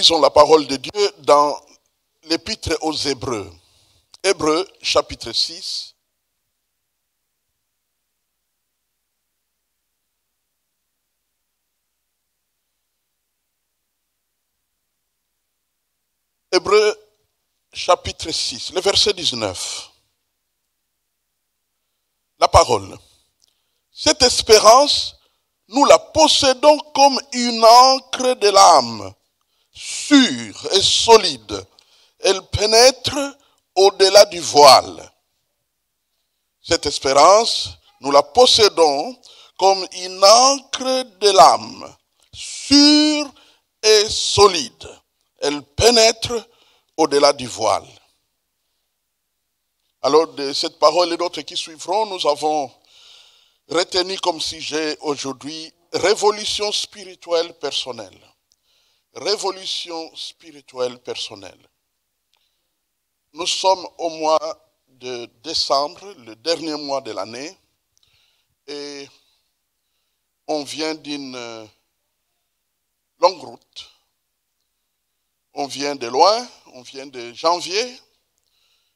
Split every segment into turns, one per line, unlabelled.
Lisons la parole de Dieu dans l'épître aux Hébreux. Hébreux, chapitre 6. Hébreux, chapitre 6, le verset 19. La parole. Cette espérance, nous la possédons comme une ancre de l'âme, sûre et solide. Elle pénètre au-delà du voile. Cette espérance, nous la possédons comme une ancre de l'âme, sûre et solide. Elle pénètre au-delà du voile. Alors, de cette parole et d'autres qui suivront, nous avons retenu comme sujet aujourd'hui révolution spirituelle personnelle. Révolution spirituelle personnelle. Nous sommes au mois de décembre, le dernier mois de l'année, et on vient d'une longue route. On vient de loin, on vient de janvier,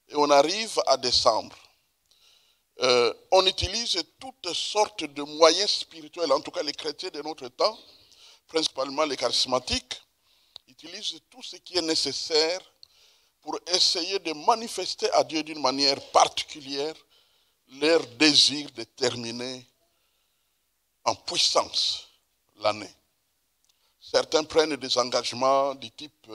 et on arrive à décembre. On utilise toutes sortes de moyens spirituels, en tout cas les chrétiens de notre temps, principalement les charismatiques, utilisent tout ce qui est nécessaire pour essayer de manifester à Dieu d'une manière particulière leur désir de terminer en puissance l'année. Certains prennent des engagements du type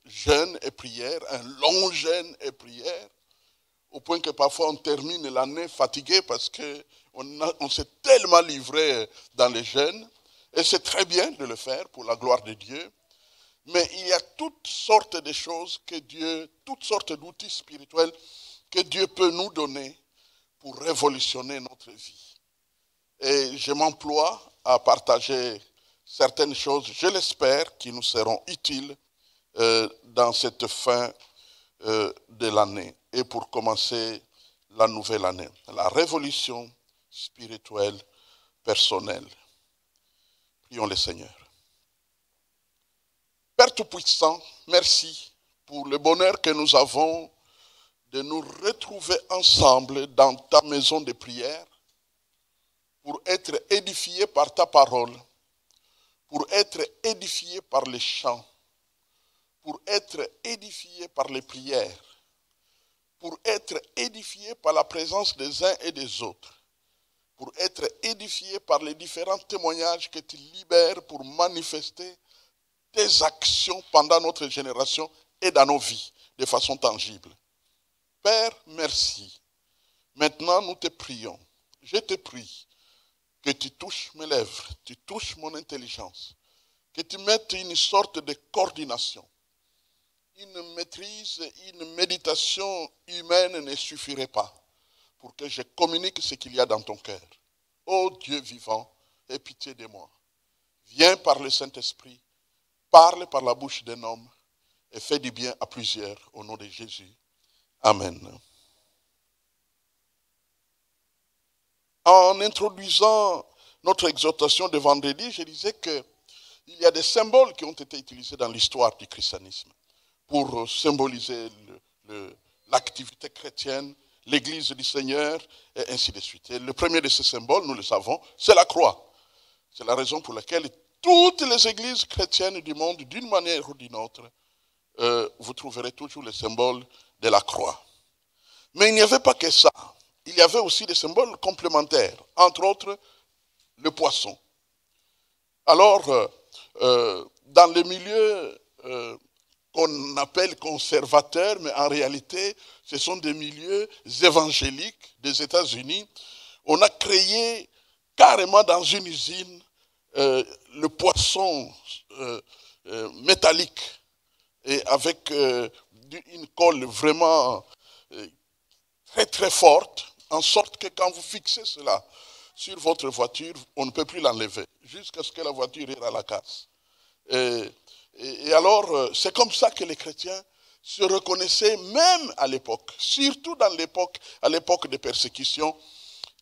jeûne et prière, un long jeûne et prière, au point que parfois on termine l'année fatigué parce qu'on s'est tellement livré dans les jeûnes, et c'est très bien de le faire pour la gloire de Dieu, mais il y a toutes sortes de choses que Dieu, toutes sortes d'outils spirituels que Dieu peut nous donner pour révolutionner notre vie. Et je m'emploie à partager certaines choses, je l'espère, qui nous seront utiles dans cette fin de l'année et pour commencer la nouvelle année. La révolution spirituelle personnelle. Prions le Seigneur. Père Tout-Puissant, merci pour le bonheur que nous avons de nous retrouver ensemble dans ta maison de prière pour être édifiés par ta parole, pour être édifiés par les chants, pour être édifiés par les prières, pour être édifiés par la présence des uns et des autres, pour être édifiés par les différents témoignages que tu libères pour manifester tes actions pendant notre génération et dans nos vies de façon tangible. Père, merci. Maintenant, nous te prions. Je te prie que tu touches mes lèvres, tu touches mon intelligence, que tu mettes une sorte de coordination. Une maîtrise, une méditation humaine ne suffirait pas pour que je communique ce qu'il y a dans ton cœur. Ô Dieu vivant, aie pitié de moi. Viens par le Saint-Esprit, parle par la bouche d'un homme et fais du bien à plusieurs au nom de Jésus. Amen. En introduisant notre exhortation de vendredi, je disais qu'il y a des symboles qui ont été utilisés dans l'histoire du christianisme pour symboliser l'activité chrétienne, l'église du Seigneur, et ainsi de suite. Et le premier de ces symboles, nous le savons, c'est la croix. C'est la raison pour laquelle toutes les églises chrétiennes du monde, d'une manière ou d'une autre, vous trouverez toujours le symbole de la croix. Mais il n'y avait pas que ça. Il y avait aussi des symboles complémentaires, entre autres le poisson. Alors, dans les milieux qu'on appelle conservateurs, mais en réalité, ce sont des milieux évangéliques des États-Unis, on a créé carrément dans une usine le poisson métallique et avec une colle vraiment très très forte, en sorte que quand vous fixez cela sur votre voiture, on ne peut plus l'enlever, jusqu'à ce que la voiture ira à la casse. Et alors, c'est comme ça que les chrétiens se reconnaissaient même à l'époque, surtout à l'époque des persécutions.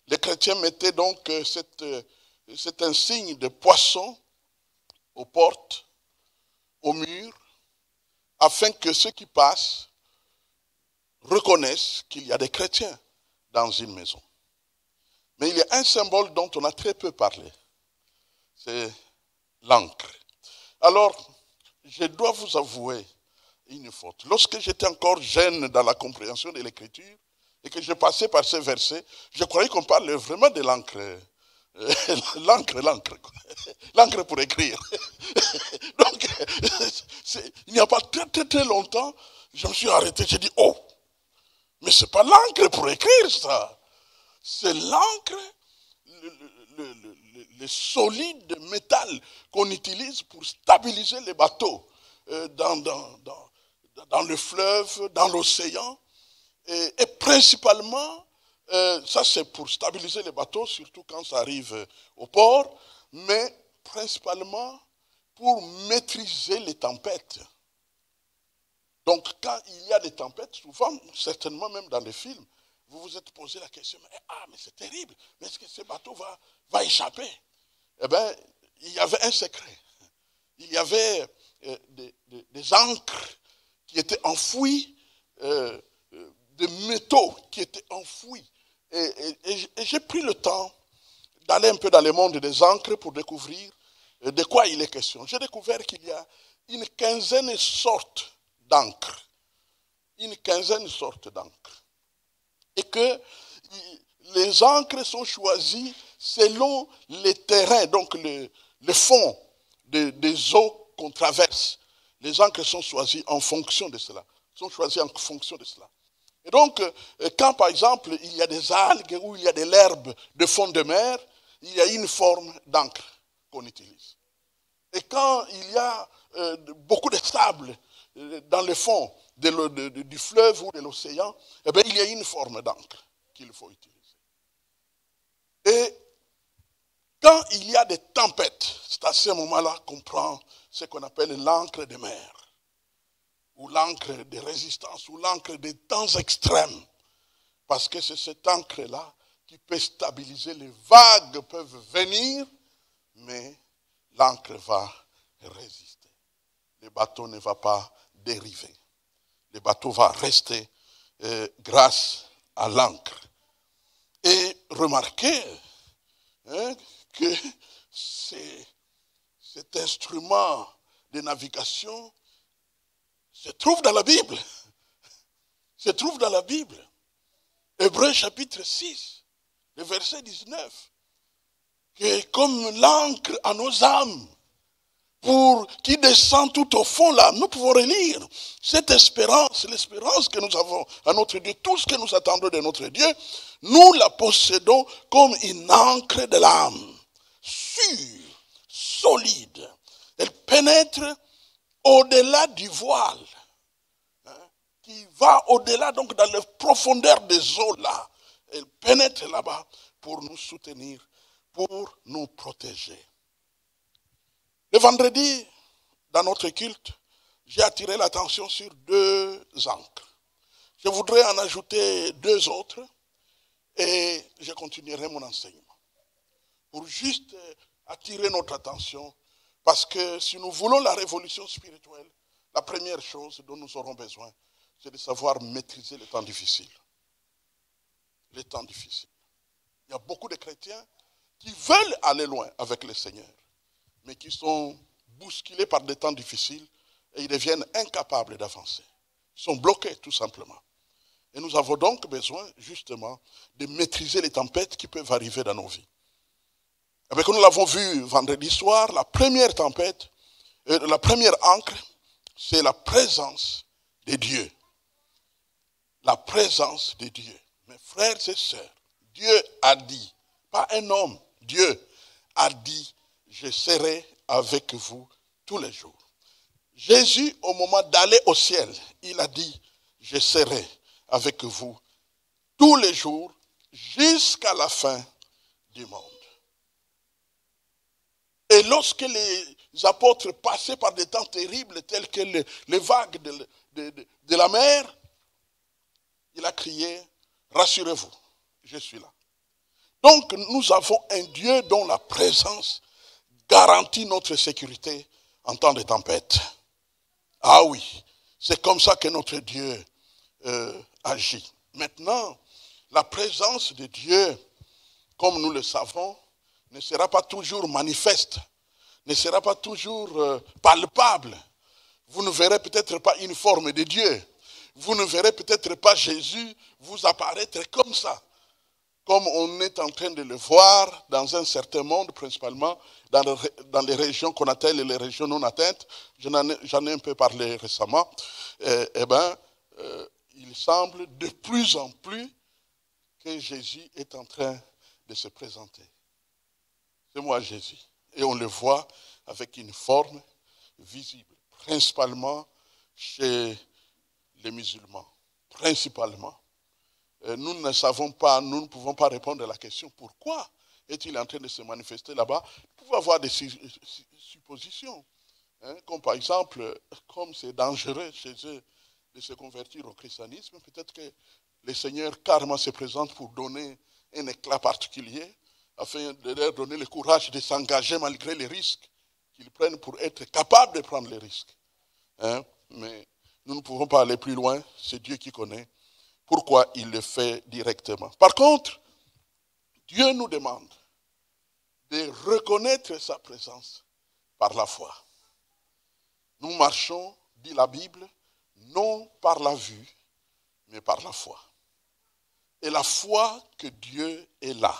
Les chrétiens mettaient donc cet insigne de poisson aux portes, au mur afin que ceux qui passent reconnaissent qu'il y a des chrétiens dans une maison. Mais il y a un symbole dont on a très peu parlé, c'est l'encre. Alors, je dois vous avouer une faute. Lorsque j'étais encore jeune dans la compréhension de l'écriture et que je passais par ces versets, je croyais qu'on parlait vraiment de l'encre. L'encre pour écrire. Donc, il n'y a pas très longtemps, je me suis arrêté, j'ai dit, oh, mais ce n'est pas l'encre pour écrire ça. C'est l'encre, le solide métal qu'on utilise pour stabiliser les bateaux dans le fleuve, dans l'océan. Et principalement, ça c'est pour stabiliser les bateaux, surtout quand ça arrive au port, mais principalement pour maîtriser les tempêtes. Donc quand il y a des tempêtes, souvent, certainement même dans les films, vous vous êtes posé la question, mais c'est terrible, mais est-ce que ce bateau va échapper? Eh bien, il y avait un secret. Il y avait des ancres qui étaient enfouies, des métaux qui étaient enfouis. Et j'ai pris le temps d'aller un peu dans le monde des encres pour découvrir de quoi il est question. J'ai découvert qu'il y a une quinzaine de sortes d'encre. Une quinzaine de sortes d'encre. Et que les encres sont choisies selon les terrains, donc le fond des eaux qu'on traverse. Les encres sont choisies en fonction de cela. Et donc, quand par exemple, il y a des algues ou il y a de l'herbe de fond de mer, il y a une forme d'encre qu'on utilise. Et quand il y a beaucoup de sable dans le fond du fleuve ou de l'océan, eh bien, il y a une forme d'encre qu'il faut utiliser. Et quand il y a des tempêtes, c'est à ce moment-là qu'on prend ce qu'on appelle l'encre de mer, ou l'encre de résistance, ou l'encre des temps extrêmes. Parce que c'est cette encre-là qui peut stabiliser. Les vagues peuvent venir, mais l'encre va résister. Le bateau ne va pas dériver. Le bateau va rester grâce à l'encre. Et remarquez que cet instrument de navigation se trouve dans la Bible. Se trouve dans la Bible. Hébreux chapitre 6, le verset 19. Que comme l'encre à nos âmes, qui descend tout au fond là, nous pouvons relire cette espérance, l'espérance que nous avons à notre Dieu, tout ce que nous attendons de notre Dieu, nous la possédons comme une encre de l'âme, sûre, solide. Elle pénètre au-delà du voile, qui va au-delà, donc dans les profondeurs des eaux là. Elle pénètre là-bas pour nous soutenir, pour nous protéger. Le vendredi, dans notre culte, j'ai attiré l'attention sur 2 ancres. Je voudrais en ajouter 2 autres et je continuerai mon enseignement. Pour juste attirer notre attention, parce que si nous voulons la révolution spirituelle, la première chose dont nous aurons besoin, c'est de savoir maîtriser les temps difficiles. Les temps difficiles. Il y a beaucoup de chrétiens qui veulent aller loin avec le Seigneur, mais qui sont bousculés par des temps difficiles et ils deviennent incapables d'avancer. Ils sont bloqués tout simplement. Et nous avons donc besoin justement de maîtriser les tempêtes qui peuvent arriver dans nos vies. Et bien, comme nous l'avons vu vendredi soir, la première tempête, la première ancre, c'est la présence de Dieu. La présence de Dieu. Mes frères et sœurs, Dieu a dit, pas un homme, Dieu a dit, je serai avec vous tous les jours. Jésus, au moment d'aller au ciel, il a dit, je serai avec vous tous les jours jusqu'à la fin du monde. Et lorsque les apôtres passaient par des temps terribles tels que les vagues de la mer, il a crié, rassurez-vous, je suis là. Donc nous avons un Dieu dont la présence garantit notre sécurité en temps de tempête. Ah oui, c'est comme ça que notre Dieu agit. Maintenant, la présence de Dieu, comme nous le savons, ne sera pas toujours manifeste, ne sera pas toujours palpable. Vous ne verrez peut-être pas une forme de Dieu. Vous ne verrez peut-être pas Jésus vous apparaître comme ça. Comme on est en train de le voir dans un certain monde, principalement dans les régions qu'on appelle les régions non atteintes. J'en ai un peu parlé récemment. Il semble de plus en plus que Jésus est en train de se présenter. C'est moi Jésus. Et on le voit avec une forme visible, principalement chez les musulmans. Principalement. Nous ne savons pas, nous ne pouvons pas répondre à la question pourquoi est-il en train de se manifester là-bas. Nous pouvons avoir des suppositions. Comme par exemple, comme c'est dangereux chez eux de se convertir au christianisme, peut-être que le Seigneur carrément se présente pour donner un éclat particulier, afin de leur donner le courage de s'engager malgré les risques qu'ils prennent pour être capables de prendre les risques. Mais nous ne pouvons pas aller plus loin, c'est Dieu qui connaît pourquoi il le fait directement. Par contre, Dieu nous demande de reconnaître sa présence par la foi. Nous marchons, dit la Bible, non par la vue, mais par la foi. Et la foi que Dieu est là.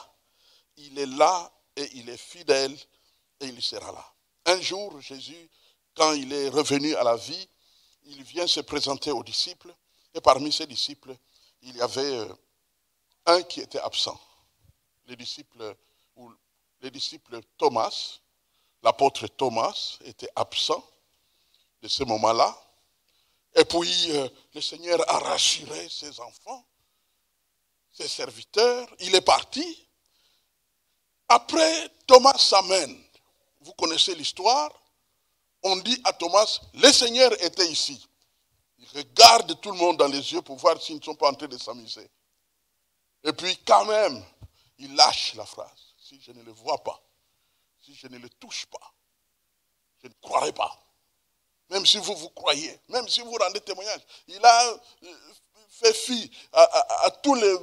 Il est là et il est fidèle et il sera là. Un jour, Jésus, quand il est revenu à la vie, il vient se présenter aux disciples. Et parmi ces disciples, il y avait un qui était absent. Les disciples Thomas, l'apôtre Thomas, était absent de ce moment-là. Et puis, le Seigneur a rassuré ses enfants, ses serviteurs. Il est parti. Après, Thomas s'amène. Vous connaissez l'histoire. On dit à Thomas, le Seigneur était ici. Il regarde tout le monde dans les yeux pour voir s'ils ne sont pas en train de s'amuser. Et puis quand même, il lâche la phrase. Si je ne le vois pas, si je ne le touche pas, je ne croirai pas. Même si vous croyez, même si vous rendez témoignage. Il a fait fi à tous les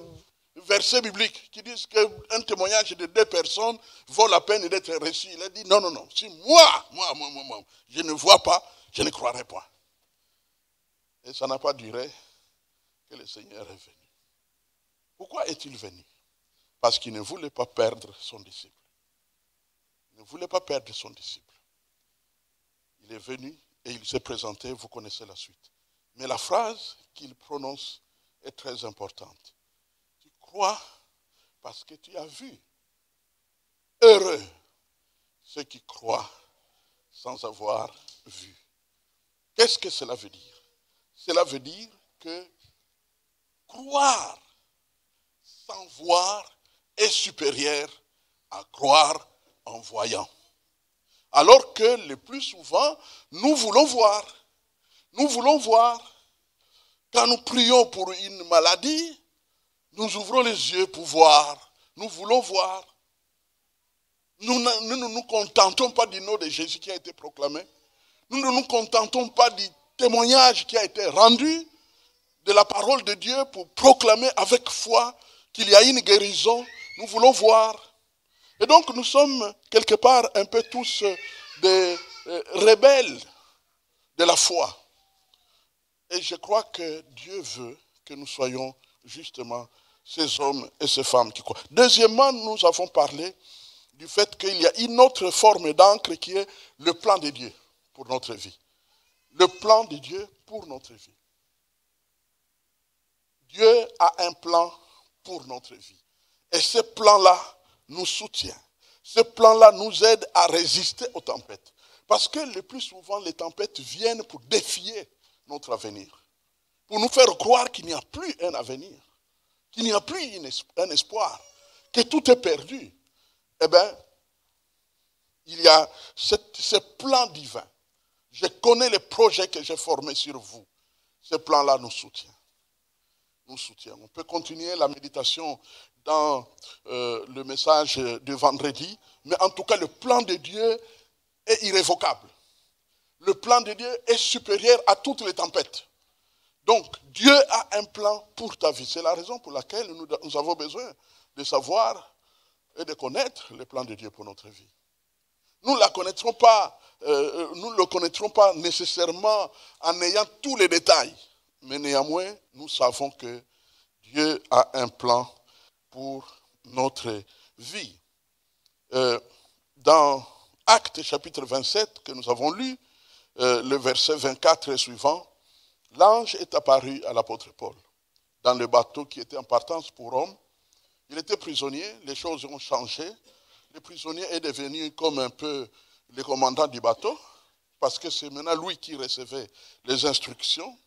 versets bibliques qui disent qu'un témoignage de 2 personnes vaut la peine d'être reçu. Il a dit non, non, non. Si moi, je ne vois pas, je ne croirai pas. Et ça n'a pas duré que le Seigneur est venu. Pourquoi est-il venu? Parce qu'il ne voulait pas perdre son disciple. Il ne voulait pas perdre son disciple. Il est venu et il s'est présenté, vous connaissez la suite. Mais la phrase qu'il prononce est très importante. Tu crois parce que tu as vu. Heureux ceux qui croient sans avoir vu. Qu'est-ce que cela veut dire? Cela veut dire que croire sans voir est supérieur à croire en voyant. Alors que le plus souvent, nous voulons voir. Nous voulons voir. Quand nous prions pour une maladie, nous ouvrons les yeux pour voir. Nous voulons voir. Nous ne nous contentons pas du nom de Jésus qui a été proclamé. Nous ne nous contentons pas du témoignage qui a été rendu de la parole de Dieu pour proclamer avec foi qu'il y a une guérison. Nous voulons voir. Et donc nous sommes quelque part un peu tous des rebelles de la foi. Et je crois que Dieu veut que nous soyons justement ces hommes et ces femmes qui croient. Deuxièmement, nous avons parlé du fait qu'il y a une autre forme d'encre qui est le plan de Dieu pour notre vie. Le plan de Dieu pour notre vie. Dieu a un plan pour notre vie. Et ce plan-là nous soutient. Ce plan-là nous aide à résister aux tempêtes. Parce que le plus souvent, les tempêtes viennent pour défier notre avenir. Pour nous faire croire qu'il n'y a plus un avenir. Qu'il n'y a plus un espoir. Que tout est perdu. Eh bien, il y a ce plan divin. Je connais les projets que j'ai formés sur vous. Ce plan-là nous soutient. Nous soutient. On peut continuer la méditation dans le message de vendredi, mais en tout cas, le plan de Dieu est irrévocable. le plan de Dieu est supérieur à toutes les tempêtes. Donc, Dieu a un plan pour ta vie. C'est la raison pour laquelle nous avons besoin de savoir et de connaître le plan de Dieu pour notre vie. Nous ne le connaîtrons pas nécessairement en ayant tous les détails. Mais néanmoins, nous savons que Dieu a un plan pour notre vie. Dans Actes chapitre 27 que nous avons lu, le verset 24 et suivant, l'ange est apparu à l'apôtre Paul dans le bateau qui était en partance pour Rome. Il était prisonnier, les choses ont changé. Le prisonnier est devenu comme un peu le commandant du bateau, parce que c'est maintenant lui qui recevait les instructions.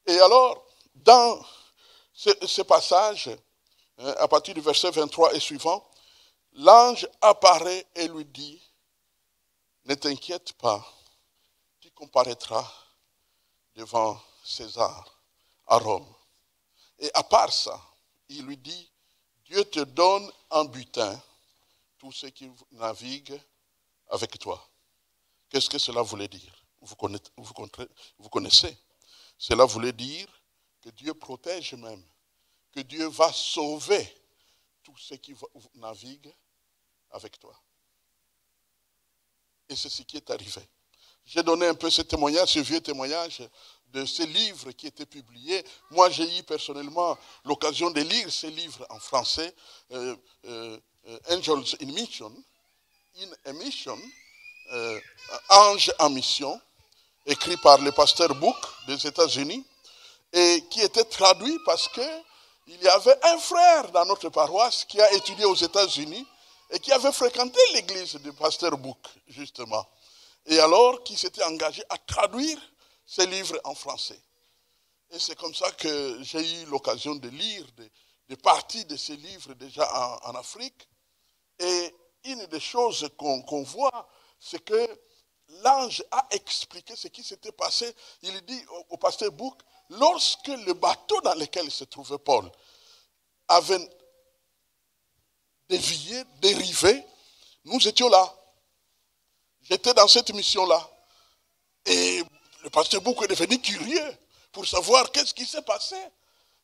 Et alors, dans ce passage, à partir du verset 23 et suivant, l'ange apparaît et lui dit, ne t'inquiète pas, tu comparaîtras devant César à Rome. Et à part ça, il lui dit, Dieu te donne en butin tous ceux qui naviguent avec toi. Qu'est-ce que cela voulait dire? Vous connaissez. Cela voulait dire que Dieu protège même, que Dieu va sauver tous ceux qui naviguent avec toi. Et c'est ce qui est arrivé. J'ai donné un peu ce témoignage, ce vieux témoignage de ces livres qui étaient publiés. Moi, j'ai eu personnellement l'occasion de lire ces livres en français, Angels in Mission, Ange en mission, écrit par le pasteur Book des États-Unis, et qui était traduit parce qu'il y avait un frère dans notre paroisse qui a étudié aux États-Unis et qui avait fréquenté l'église du pasteur Book, justement. Et alors, qui s'était engagé à traduire ces livres en français. Et c'est comme ça que j'ai eu l'occasion de lire des parties de ces livres déjà en Afrique. Et une des choses qu'on voit, c'est que l'ange a expliqué ce qui s'était passé. Il dit au pasteur Book, lorsque le bateau dans lequel se trouvait Paul avait dévié, dérivé, nous étions là. J'étais dans cette mission-là. Et le pasteur Book est devenu curieux pour savoir qu'est-ce qui s'est passé.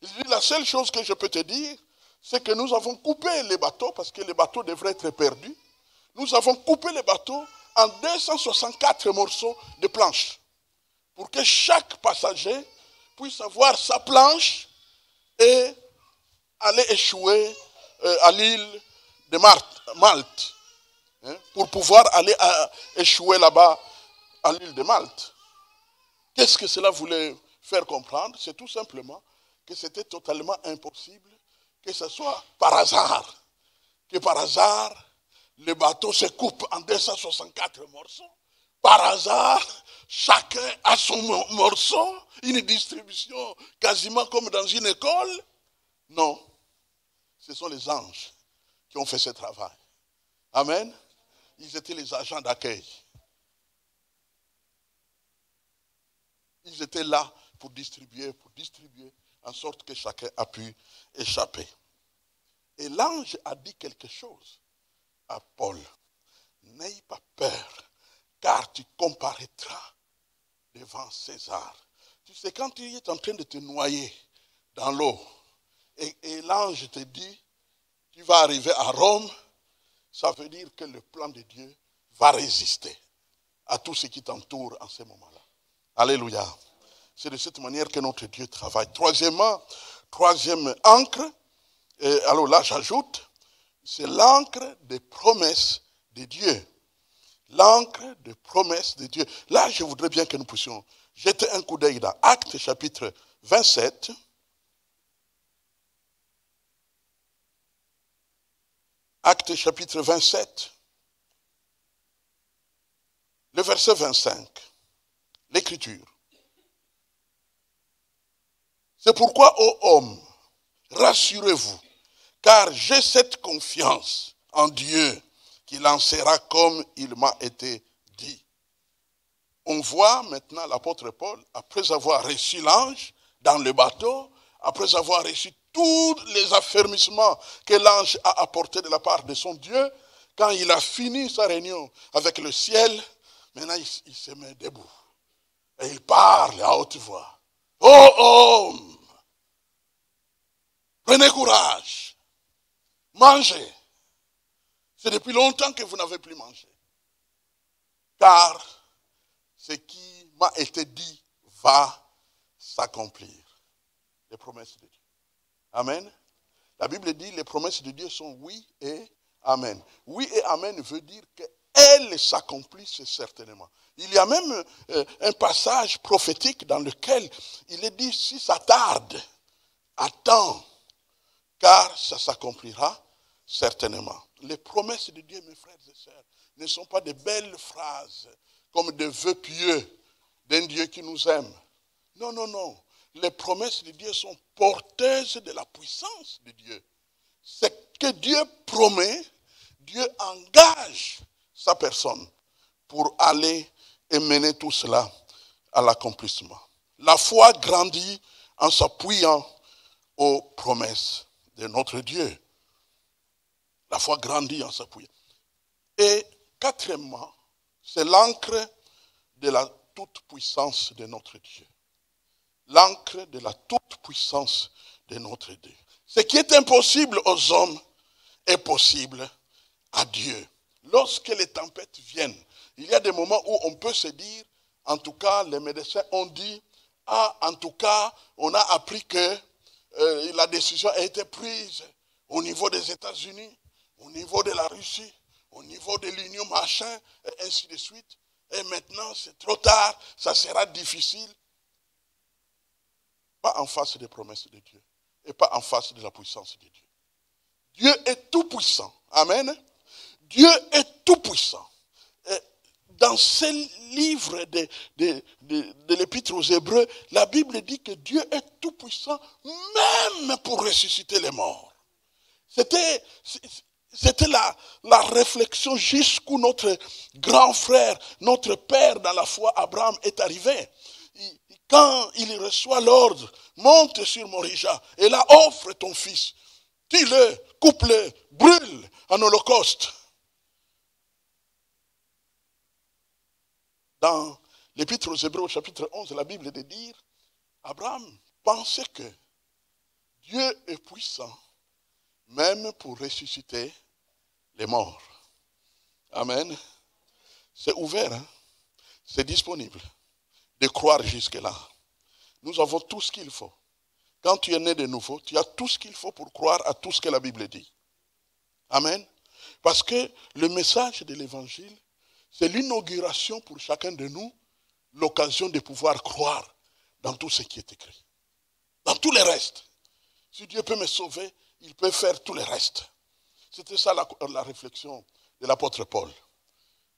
Il dit, la seule chose que je peux te dire, c'est que nous avons coupé les bateaux, parce que les bateaux devraient être perdus. Nous avons coupé les bateaux en 264 morceaux de planches, pour que chaque passager puisse avoir sa planche et aller échouer à l'île de Malte, pour pouvoir aller échouer là-bas à l'île de Malte. Qu'est-ce que cela voulait faire comprendre? C'est tout simplement que c'était totalement impossible que ce soit par hasard. Que par hasard, le bateau se coupe en 264 morceaux. Par hasard, chacun a son morceau, une distribution quasiment comme dans une école. Non, ce sont les anges qui ont fait ce travail. Amen. Ils étaient les agents d'accueil. Ils étaient là pour distribuer, en sorte que chacun a pu échapper. Et l'ange a dit quelque chose à Paul. N'aie pas peur, car tu comparaîtras devant César. Tu sais, quand tu es en train de te noyer dans l'eau, et l'ange te dit, tu vas arriver à Rome, ça veut dire que le plan de Dieu va résister à tout ce qui t'entoure en ce moment-là. Alléluia. C'est de cette manière que notre Dieu travaille. Troisièmement, troisième encre, alors là j'ajoute, c'est l'encre des promesses de Dieu. L'encre des promesses de Dieu. Là, je voudrais bien que nous puissions jeter un coup d'œil dans Actes chapitre 27. Actes chapitre 27, le verset 25, l'écriture. C'est pourquoi, ô hommes, rassurez-vous, car j'ai cette confiance en Dieu qu'il en sera comme il m'a été dit. On voit maintenant l'apôtre Paul, après avoir reçu l'ange dans le bateau, après avoir reçu tous les affermissements que l'ange a apportés de la part de son Dieu, quand il a fini sa réunion avec le ciel, maintenant il se met debout. Et il parle à haute voix. Oh homme, prenez courage, mangez. C'est depuis longtemps que vous n'avez plus mangé. Car ce qui m'a été dit va s'accomplir. Les promesses de Dieu. Amen. La Bible dit les promesses de Dieu sont oui et amen. Oui et amen veut dire qu'elles s'accomplissent certainement. Il y a même un passage prophétique dans lequel il est dit si ça tarde, attends, car ça s'accomplira certainement. Les promesses de Dieu, mes frères et sœurs, ne sont pas de belles phrases comme des vœux pieux d'un Dieu qui nous aime. Non, non, non. Les promesses de Dieu sont porteuses de la puissance de Dieu. Ce que Dieu promet, Dieu engage sa personne pour aller et mener tout cela à l'accomplissement. La foi grandit en s'appuyant aux promesses de notre Dieu. La foi grandit en s'appuyant. Et quatrièmement, c'est l'encre de la toute-puissance de notre Dieu. L'encre de la toute-puissance de notre Dieu. Ce qui est impossible aux hommes est possible à Dieu. Lorsque les tempêtes viennent, il y a des moments où on peut se dire, en tout cas, les médecins ont dit, en tout cas, on a appris que la décision a été prise au niveau des États-Unis, au niveau de la Russie, au niveau de l'Union machin, et ainsi de suite. Et maintenant, c'est trop tard, ça sera difficile. Pas en face des promesses de Dieu et pas en face de la puissance de Dieu. Dieu est tout puissant. Amen. Dieu est tout puissant. Dans ce livre de l'Épître aux Hébreux, la Bible dit que Dieu est tout puissant même pour ressusciter les morts. C'était la réflexion jusqu'où notre grand frère, notre père dans la foi, Abraham, est arrivé. Quand il reçoit l'ordre, monte sur Morija et là offre ton fils. Tue-le, coupe-le, brûle en holocauste. Dans l'Épître aux Hébreux, au chapitre 11, la Bible de dire, Abraham pensait que Dieu est puissant, même pour ressusciter les morts. Amen. C'est ouvert, hein? C'est disponible de croire jusque-là. Nous avons tout ce qu'il faut. Quand tu es né de nouveau, tu as tout ce qu'il faut pour croire à tout ce que la Bible dit. Amen. Parce que le message de l'évangile, c'est l'inauguration pour chacun de nous, l'occasion de pouvoir croire dans tout ce qui est écrit. Dans tout le reste. Si Dieu peut me sauver, il peut faire tout le reste. C'était ça la réflexion de l'apôtre Paul.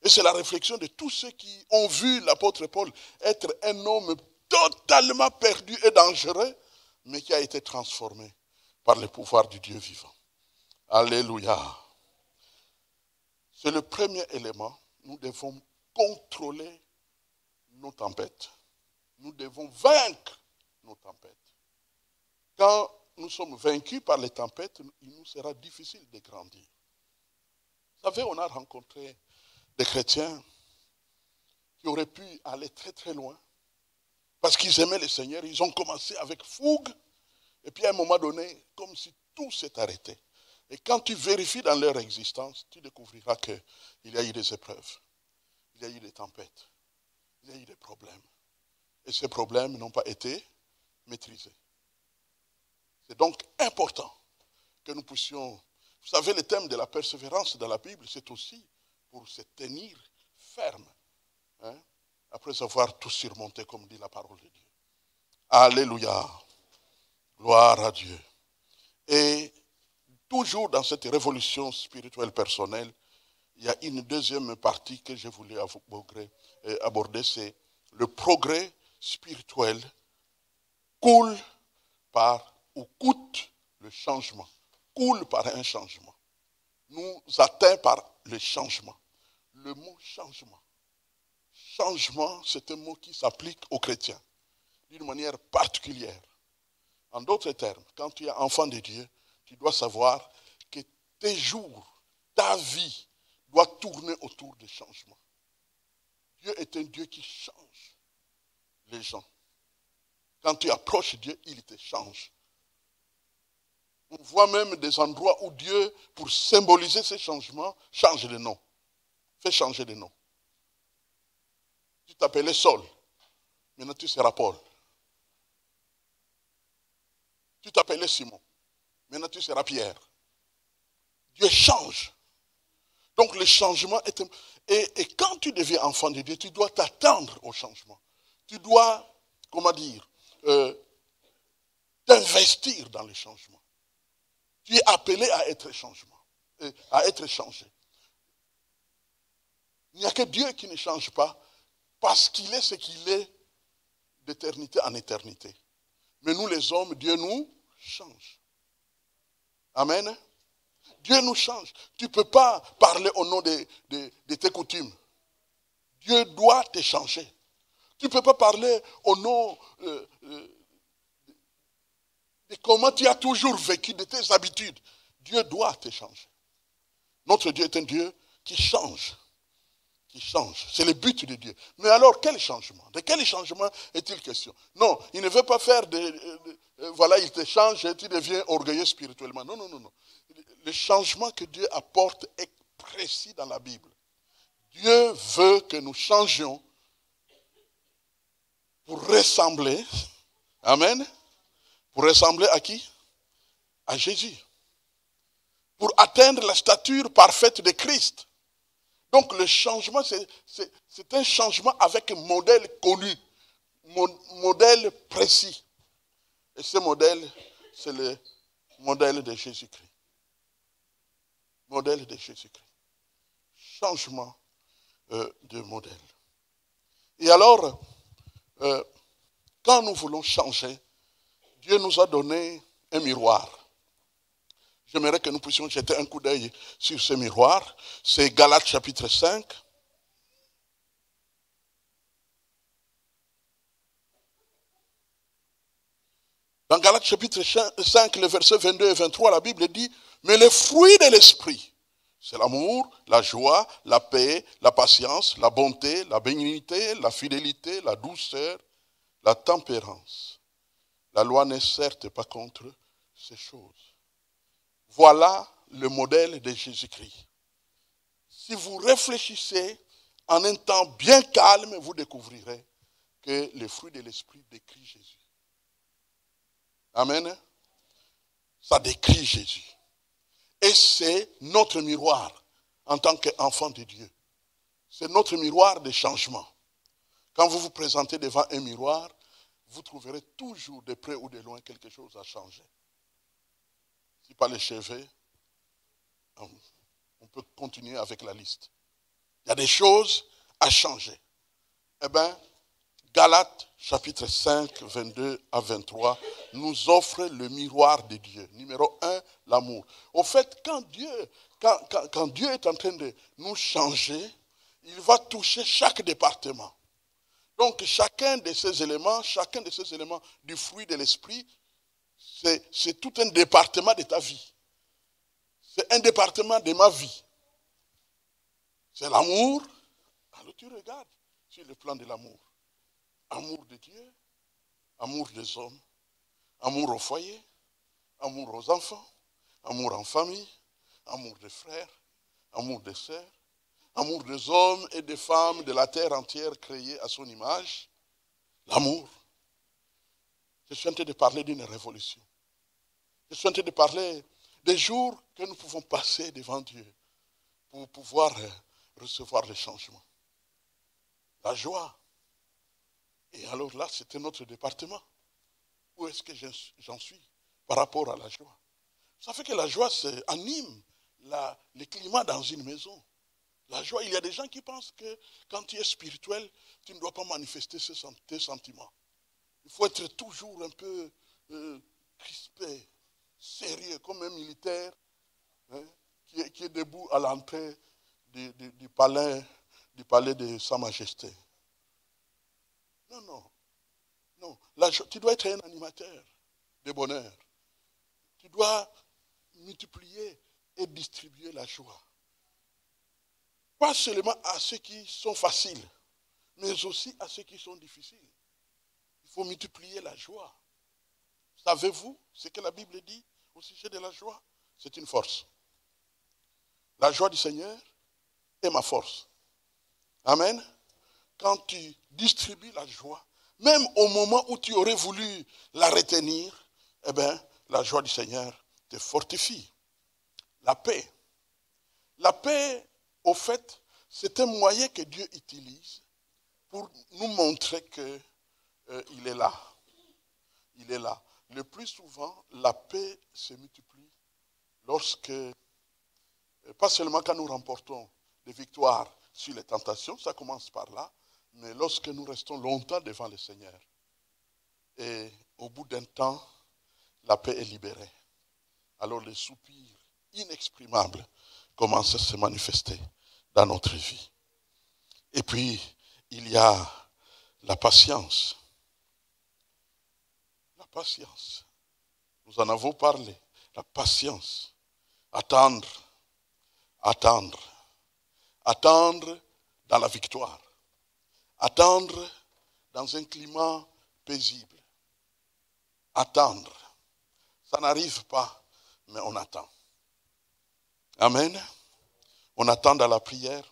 Et c'est la réflexion de tous ceux qui ont vu l'apôtre Paul être un homme totalement perdu et dangereux, mais qui a été transformé par le pouvoir du Dieu vivant. Alléluia. C'est le premier élément. Nous devons contrôler nos tempêtes. Nous devons vaincre nos tempêtes. Quand nous sommes vaincus par les tempêtes, il nous sera difficile de grandir. Vous savez, on a rencontré des chrétiens qui auraient pu aller très très loin parce qu'ils aimaient le Seigneur. Ils ont commencé avec fougue et puis à un moment donné, comme si tout s'est arrêté. Et quand tu vérifies dans leur existence, tu découvriras qu'il y a eu des épreuves, il y a eu des tempêtes, il y a eu des problèmes. Et ces problèmes n'ont pas été maîtrisés. C'est donc important que nous puissions... Vous savez, le thème de la persévérance dans la Bible, c'est aussi pour se tenir ferme, hein, après avoir tout surmonté, comme dit la parole de Dieu. Alléluia. Gloire à Dieu. Et toujours dans cette révolution spirituelle personnelle, il y a une deuxième partie que je voulais aborder, c'est le progrès spirituel coule par ou coûte le changement. Coule par un changement. Nous atteint par le changement. Le mot changement. Changement, c'est un mot qui s'applique aux chrétiens d'une manière particulière. En d'autres termes, quand tu es enfant de Dieu, tu dois savoir que tes jours, ta vie, doit tourner autour des changements. Dieu est un Dieu qui change. les gens. Quand tu approches Dieu, il te change. On voit même des endroits où Dieu, pour symboliser ces changements, change de nom. Fait changer de nom. Tu t'appelais Saul. Maintenant tu seras Paul. Tu t'appelais Simon. Maintenant tu seras Pierre. Dieu change. Donc le changement est... Et quand tu deviens enfant de Dieu, tu dois t'attendre au changement. Tu dois, comment dire, t'investir dans le changement. Tu es appelé à être à être changé. Il n'y a que Dieu qui ne change pas parce qu'il est ce qu'il est d'éternité en éternité. Mais nous les hommes, Dieu nous change. Amen. Dieu nous change. Tu ne peux pas parler au nom de tes coutumes. Dieu doit te changer. Tu ne peux pas parler au nom de comment tu as toujours vécu, de tes habitudes. Dieu doit te changer. Notre Dieu est un Dieu qui change. Qui change. C'est le but de Dieu. Mais alors, quel changement? De quel changement est-il question? Non, il ne veut pas faire voilà, il te change et tu deviens orgueilleux spirituellement. Non, non, non, non. Le changement que Dieu apporte est précis dans la Bible. Dieu veut que nous changions pour ressembler. Amen. Pour ressembler à qui? À Jésus. Pour atteindre la stature parfaite de Christ. Donc le changement, c'est un changement avec un modèle connu, modèle précis. Et ce modèle, c'est le modèle de Jésus-Christ. Modèle de Jésus-Christ. Changement de modèle. Et alors, quand nous voulons changer, Dieu nous a donné un miroir. J'aimerais que nous puissions jeter un coup d'œil sur ce miroir. C'est Galates chapitre 5. Dans Galates chapitre 5, le verset 22 et 23, la Bible dit, mais les fruits de l'esprit, c'est l'amour, la joie, la paix, la patience, la bonté, la bénignité, la fidélité, la douceur, la tempérance. La loi n'est certes pas contre ces choses. Voilà le modèle de Jésus-Christ. Si vous réfléchissez en un temps bien calme, vous découvrirez que les fruits de l'esprit décrit Jésus. Amen. Ça décrit Jésus. Et c'est notre miroir en tant qu'enfant de Dieu. C'est notre miroir de changement. Quand vous vous présentez devant un miroir, vous trouverez toujours de près ou de loin quelque chose à changer. Si pas les cheveux, on peut continuer avec la liste. Il y a des choses à changer. Eh bien, Galates chapitre 5, 22 à 23 nous offre le miroir de Dieu. Numéro 1, l'amour. Au fait, quand Dieu est en train de nous changer, il va toucher chaque département. Donc chacun de ces éléments du fruit de l'esprit, c'est tout un département de ta vie. C'est un département de ma vie. C'est l'amour. Alors tu regardes sur le plan de l'amour. Amour de Dieu, amour des hommes, amour au foyer, amour aux enfants, amour en famille, amour des frères, amour des sœurs, amour des hommes et des femmes de la terre entière créée à son image. L'amour. Je suis en train de parler d'une révolution. Je suis en train de parler des jours que nous pouvons passer devant Dieu pour pouvoir recevoir le changement. La joie. Et alors là, c'était notre département. Où est-ce que j'en suis par rapport à la joie? Ça fait que la joie anime le climat dans une maison. La joie, il y a des gens qui pensent que quand tu es spirituel, tu ne dois pas manifester tes sentiments. Il faut être toujours un peu crispé, sérieux, comme un militaire hein, qui est debout à l'entrée du palais de Sa Majesté. Non, non. Tu dois être un animateur de bonheur. Tu dois multiplier et distribuer la joie. Pas seulement à ceux qui sont faciles, mais aussi à ceux qui sont difficiles. faut multiplier la joie. Savez-vous ce que la Bible dit au sujet de la joie? C'est une force. La joie du Seigneur est ma force. Amen. Quand tu distribues la joie, même au moment où tu aurais voulu la retenir, eh bien, la joie du Seigneur te fortifie. La paix. La paix, au fait, c'est un moyen que Dieu utilise pour nous montrer qu'il est là. Il est là. Le plus souvent, la paix se multiplie lorsque, pas seulement quand nous remportons des victoires sur les tentations, ça commence par là, mais lorsque nous restons longtemps devant le Seigneur. Et au bout d'un temps, la paix est libérée. Alors les soupirs inexprimables commencent à se manifester dans notre vie. Et puis, il y a la patience. La patience. Nous en avons parlé. La patience. Attendre. Attendre. Attendre dans la victoire. Attendre dans un climat paisible. Attendre. Ça n'arrive pas, mais on attend. Amen. On attend dans la prière.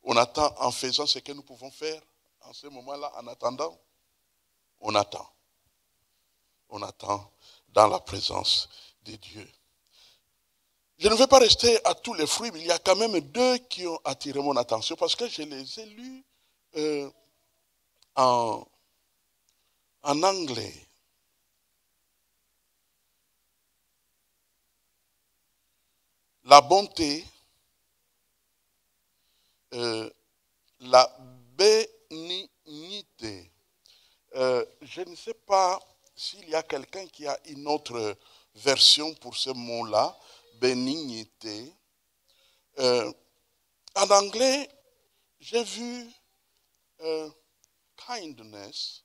On attend en faisant ce que nous pouvons faire en ce moment-là, en attendant. On attend. On attend dans la présence de Dieu. Je ne vais pas rester à tous les fruits, mais il y a quand même deux qui ont attiré mon attention parce que je les ai lus en anglais. La bonté, la bénignité. Je ne sais pas s'il y a quelqu'un qui a une autre version pour ce mot-là, bénignité. En anglais, j'ai vu kindness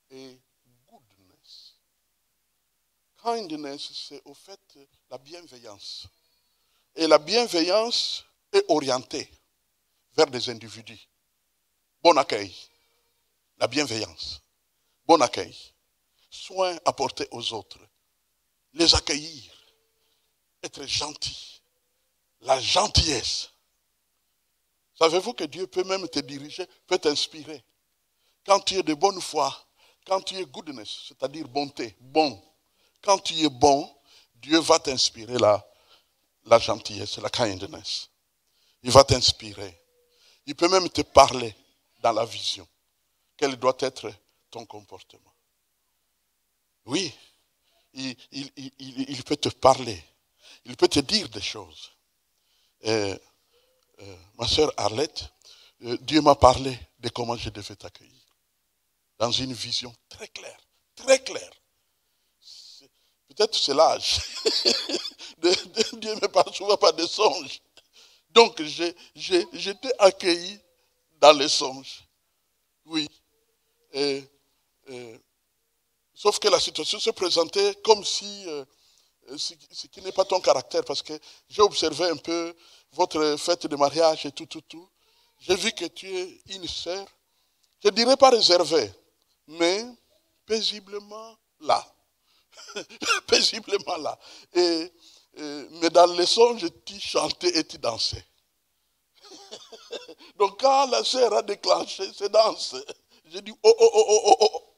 et goodness. Kindness, c'est au fait la bienveillance. Et la bienveillance est orientée vers des individus. Bon accueil. La bienveillance. Bon accueil. Soin apporté aux autres. Les accueillir. Être gentil. La gentillesse. Savez-vous que Dieu peut même te diriger, peut t'inspirer. Quand tu es de bonne foi, quand tu es goodness, c'est-à-dire bonté, bon. Quand tu es bon, Dieu va t'inspirer la gentillesse, la kindness. Il va t'inspirer. Il peut même te parler dans la vision. Quel doit être ton comportement? Oui, il peut te parler. Il peut te dire des choses. Ma sœur Arlette, Dieu m'a parlé de comment je devais t'accueillir. Dans une vision très claire, très claire. Peut-être c'est l'âge. Dieu ne me parle souvent pas de songes. Donc, j'étais accueilli dans les songes. Oui. Sauf que la situation se présentait comme si, ce qui n'est pas ton caractère, parce que j'ai observé un peu votre fête de mariage et tout. J'ai vu que tu es une sœur, je ne dirais pas réservée, mais paisiblement là. Paisiblement là. Mais dans les songes, tu chantais et tu dansais. Donc quand la sœur a déclenché ses danses, j'ai dit oh.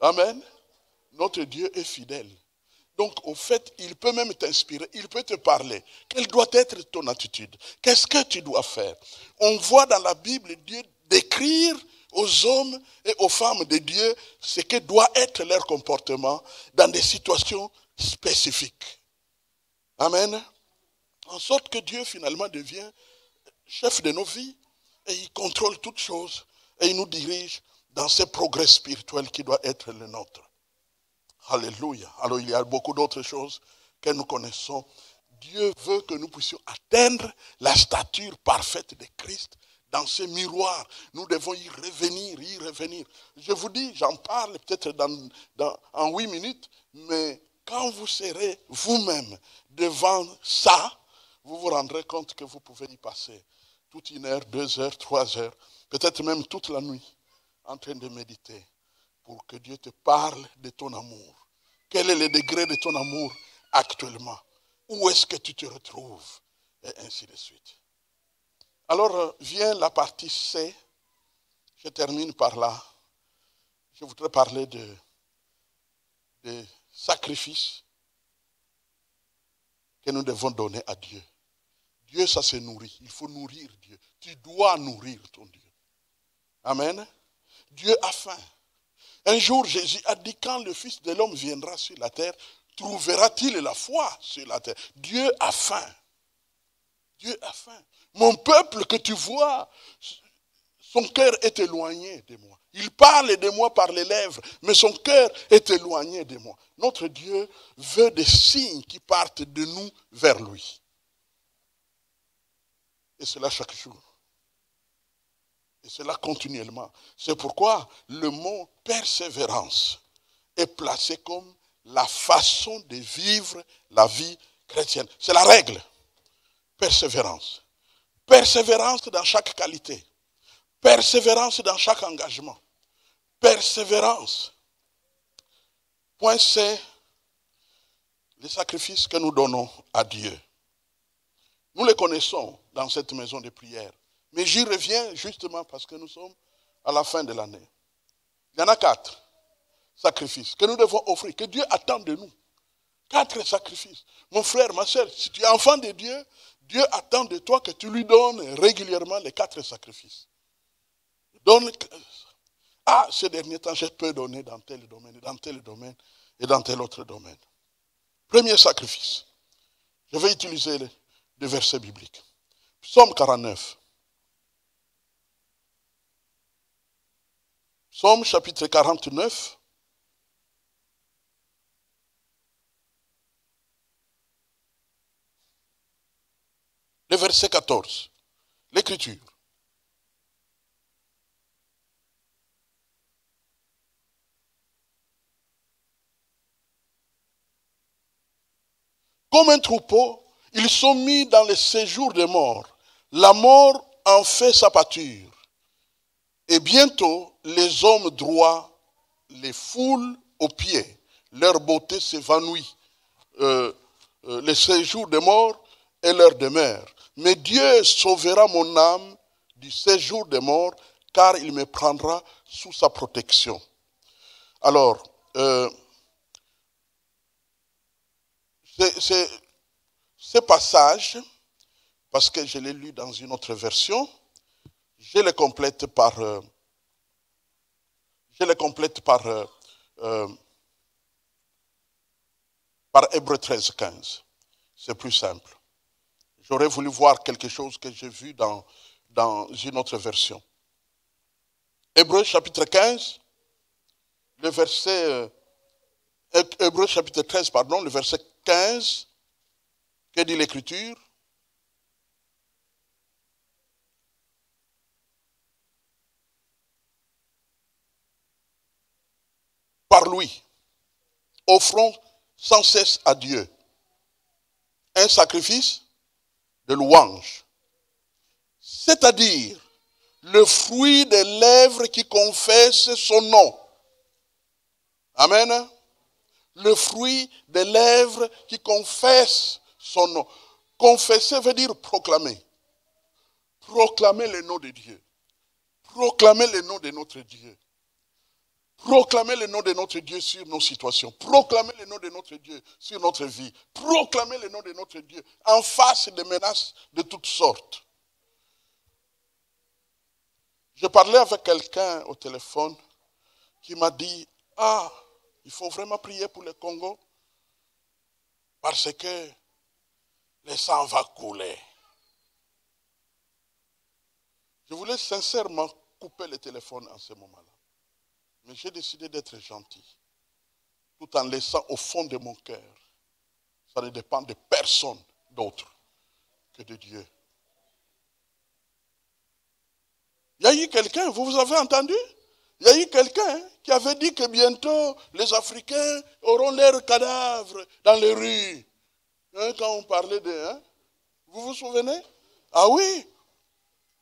Amen. Notre Dieu est fidèle. Donc au fait, il peut même t'inspirer, il peut te parler. Quelle doit être ton attitude? Qu'est-ce que tu dois faire? On voit dans la Bible Dieu décrire aux hommes et aux femmes de Dieu ce que doit être leur comportement dans des situations spécifiques. Amen. En sorte que Dieu finalement devient chef de nos vies et il contrôle toutes choses et il nous dirige dans ce progrès spirituel qui doit être le nôtre. Alléluia. Alors il y a beaucoup d'autres choses que nous connaissons. Dieu veut que nous puissions atteindre la stature parfaite de Christ. Dans ce miroir, nous devons y revenir. Je vous dis, j'en parle peut-être en 8 minutes, mais quand vous serez vous-même devant ça, vous vous rendrez compte que vous pouvez y passer toute 1 heure, 2 heures, 3 heures, peut-être même toute la nuit, en train de méditer pour que Dieu te parle de ton amour. Quel est le degré de ton amour actuellement? Où est-ce que tu te retrouves? Et ainsi de suite. Alors vient la partie C. Je termine par là. Je voudrais parler de sacrifices que nous devons donner à Dieu. Dieu, ça se nourrit. Il faut nourrir Dieu. Tu dois nourrir ton Dieu. Amen. Dieu a faim. Un jour, Jésus a dit, quand le Fils de l'homme viendra sur la terre, trouvera-t-il la foi sur la terre? Dieu a faim. Dieu a faim. Mon peuple que tu vois, son cœur est éloigné de moi. Il parle de moi par les lèvres, mais son cœur est éloigné de moi. Notre Dieu veut des signes qui partent de nous vers lui. Et cela chaque jour. Et cela continuellement. C'est pourquoi le mot persévérance est placé comme la façon de vivre la vie chrétienne. C'est la règle. Persévérance. Persévérance dans chaque qualité. Persévérance dans chaque engagement. Persévérance. Point C, les sacrifices que nous donnons à Dieu. Nous les connaissons dans cette maison de prière. Mais j'y reviens justement parce que nous sommes à la fin de l'année. Il y en a 4 sacrifices que nous devons offrir, que Dieu attend de nous. 4 sacrifices. Mon frère, ma soeur, si tu es enfant de Dieu, Dieu attend de toi que tu lui donnes régulièrement les 4 sacrifices. Donne. Ah, ces derniers temps, je peux donner dans tel domaine, dans tel domaine et dans tel autre domaine. Premier sacrifice. Je vais utiliser le verset biblique. Psaume 49. Psaume chapitre 49. Le verset 14. L'écriture. Comme un troupeau, ils sont mis dans le séjour des morts. La mort en fait sa pâture. Et bientôt, les hommes droits les foulent aux pieds. Leur beauté s'évanouit. Le séjour des morts est leur demeure. Mais Dieu sauvera mon âme du séjour des morts, car il me prendra sous sa protection. Alors, ce passage, parce que je l'ai lu dans une autre version, je le complète par Hébreux 13, 15. C'est plus simple. J'aurais voulu voir quelque chose que j'ai vu dans une autre version. Hébreux chapitre 15, le verset... Hébreux chapitre 13, pardon, le verset 15, que dit l'Écriture? Par lui, offrons sans cesse à Dieu un sacrifice de louange, c'est-à-dire le fruit des lèvres qui confessent son nom. Amen. Le fruit des lèvres qui confessent son nom. Confesser veut dire proclamer. Proclamer le nom de Dieu. Proclamer le nom de notre Dieu. Proclamer le nom de notre Dieu sur nos situations. Proclamer le nom de notre Dieu sur notre vie. Proclamer le nom de notre Dieu en face des menaces de toutes sortes. Je parlais avec quelqu'un au téléphone qui m'a dit, ah, il faut vraiment prier pour le Congo parce que le sang va couler. Je voulais sincèrement couper le téléphone en ce moment-là. Mais j'ai décidé d'être gentil, tout en laissant au fond de mon cœur. Ça ne dépend de personne d'autre que de Dieu. Il y a eu quelqu'un, vous avez entendu? Il y a eu quelqu'un qui avait dit que bientôt les Africains auront leurs cadavres dans les rues. Quand on parlait de... vous vous souvenez? Ah oui.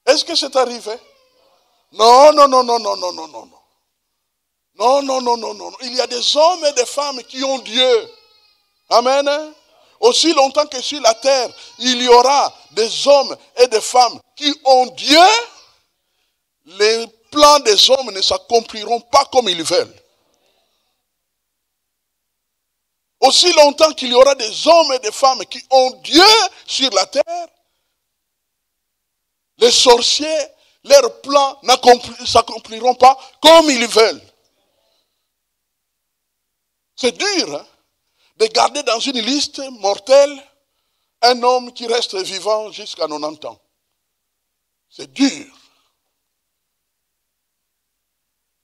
Est-ce que c'est arrivé? Non, non, non, non, non, non, non, non. Non, non, non, non, non. Il y a des hommes et des femmes qui ont Dieu. Amen. Aussi longtemps que sur la terre, il y aura des hommes et des femmes qui ont Dieu, les plans des hommes ne s'accompliront pas comme ils veulent. Aussi longtemps qu'il y aura des hommes et des femmes qui ont Dieu sur la terre, les sorciers, leurs plans ne s'accompliront pas comme ils veulent. C'est dur hein, de garder dans une liste mortelle un homme qui reste vivant jusqu'à 90 ans. C'est dur.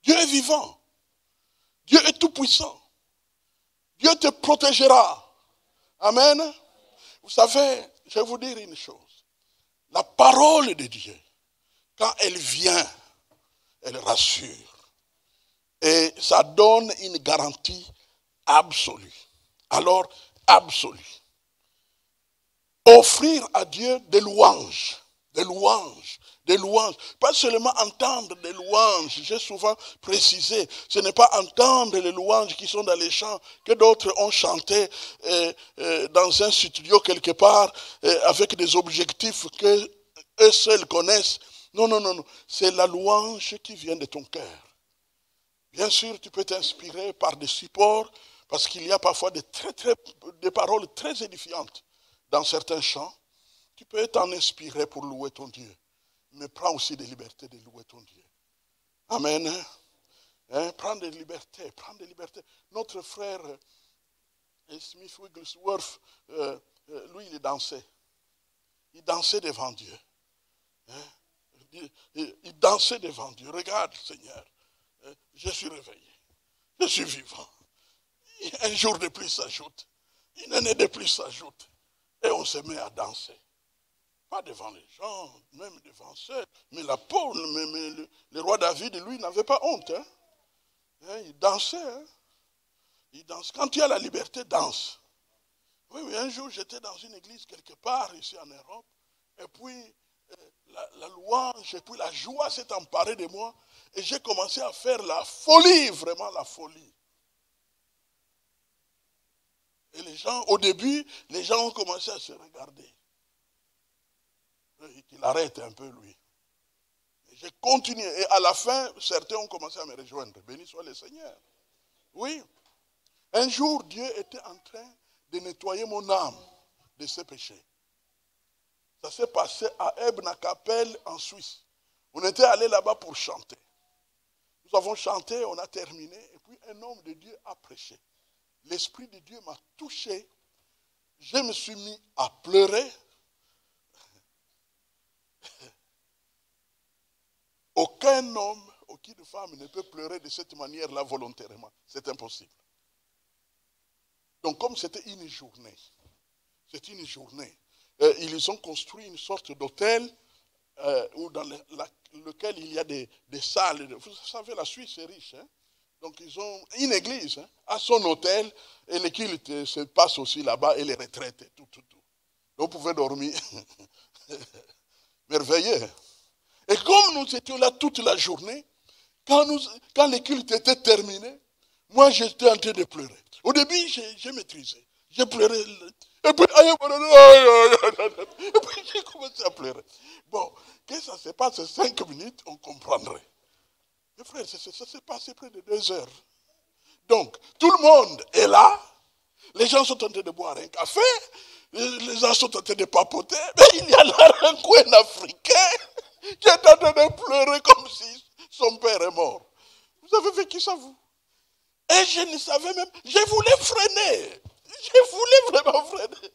Dieu est vivant. Dieu est tout puissant. Dieu te protégera. Amen. Vous savez, je vais vous dire une chose. La parole de Dieu, quand elle vient, elle rassure. Et ça donne une garantie absolue. Alors, absolue. Offrir à Dieu des louanges. Des louanges. Des louanges. Pas seulement entendre des louanges. J'ai souvent précisé, ce n'est pas entendre les louanges qui sont dans les chants que d'autres ont chanté dans un studio quelque part avec des objectifs que eux seuls connaissent. Non, non, non, non. C'est la louange qui vient de ton cœur. Bien sûr, tu peux t'inspirer par des supports parce qu'il y a parfois des paroles très édifiantes dans certains chants. Tu peux t'en inspirer pour louer ton Dieu. Mais prends aussi des libertés de louer ton Dieu. Amen. Hein? Prends des libertés, prends des libertés. Notre frère Smith Wigglesworth, lui, il dansait. Il dansait devant Dieu. Hein? Il dansait devant Dieu. Regarde, Seigneur, je suis réveillé. Je suis vivant. Un jour de plus s'ajoute. Une année de plus s'ajoute. Et on se met à danser. Pas devant les gens, même devant ceux. Mais le roi David, lui, n'avait pas honte. Hein? Il dansait. Hein? Il danse. Quand tu as la liberté, danse. Oui, oui, un jour, j'étais dans une église quelque part, ici en Europe. Et puis, la louange et puis la joie s'est emparée de moi. Et j'ai commencé à faire la folie, vraiment la folie. Et les gens, au début, les gens ont commencé à se regarder. Qu'il arrête un peu, lui. J'ai continué. Et à la fin, certains ont commencé à me rejoindre. Béni soit le Seigneur. Oui. Un jour, Dieu était en train de nettoyer mon âme de ses péchés. Ça s'est passé à Ebnakapelle, en Suisse. On était allé là-bas pour chanter. Nous avons chanté, on a terminé. Et puis, un homme de Dieu a prêché. L'Esprit de Dieu m'a touché. Je me suis mis à pleurer. Aucun homme, aucune femme ne peut pleurer de cette manière-là volontairement. C'est impossible. Donc comme c'était une journée, ils ont construit une sorte d'hôtel dans lequel il y a des salles. Vous savez, la Suisse est riche. Hein? Donc ils ont une église à son hôtel et les cultes se passent aussi là-bas et les retraites, tout. Donc vous pouvez dormir. Merveilleux. Et comme nous étions là toute la journée, quand les cultes étaient terminés, moi j'étais en train de pleurer. Au début, j'ai maîtrisé. J'ai pleuré. Et puis j'ai commencé à pleurer. Bon, que ça se passe 5 minutes, on comprendrait. Mais frère, ça s'est passé près de 2 heures. Donc, tout le monde est là. Les gens sont en train de boire un café. Les gens sont en train de papoter. Mais il y a là un coin africain qui est en train de pleurer comme si son père est mort. Vous avez vécu ça, vous? Et je ne savais même... Je voulais freiner. Je voulais vraiment freiner.